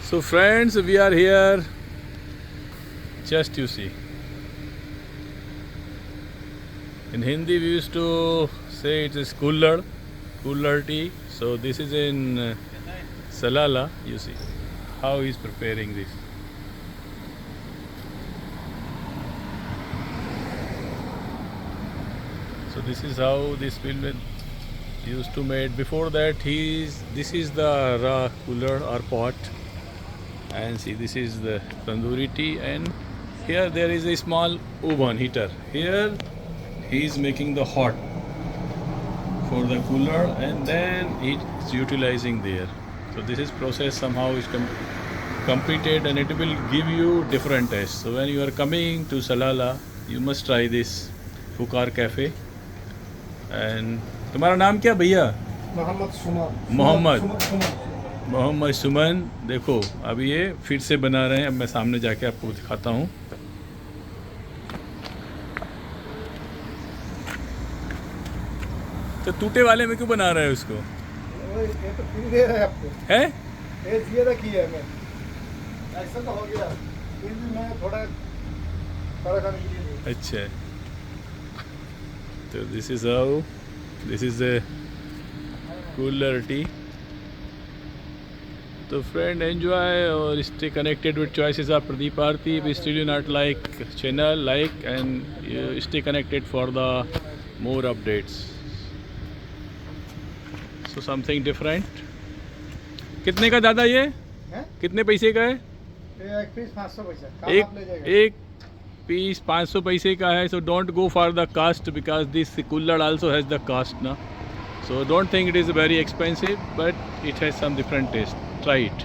So friends, we are here. Just you see. In Hindi, we used to say it is cooler tea. So this is in Salala. You see how he's preparing this. So this is how this will be used to made. Before that, this is the raw cooler or pot, and see this is the tandoori tea, and here there is a small oven heater. Here he is making the hot for the cooler, and then it's utilizing there. So this is process somehow is completed, and it will give you different taste. So when you are coming to Salala, you must try this Fukar Cafe. And तुम्हारा नाम क्या भैया? मोहम्मद सुमन। मोहम्मद सुमन। देखो अब ये फिर से बना रहे हैं। अब मैं सामने जाके आपको दिखाता हूँ। तो टूटे वाले में क्यों बना रहे हैं उसको? ये तो फ्री दे रहा है आपको। है? ये ज़्यादा किया है मैं। ऐसा तो हो गया। फिर भी मैं थोड़ा खाने के लिए। अच्छा। तो this is how, this is the cooler tea. So friend, enjoy or stay connected with Choices of Pradeep Aarti. If still you not like channel, like and stay connected for the more updates. So something different. कितने का दादा ये? हैं? कितने पैसे का है? ये एक पीस 500 पैसा। काम आप ले जाएगा। एक पीस 500 पैसे का है. So don't go for the cost because this cooler also has the cost ना. So don't think it is very expensive, but it has some different taste. Try it.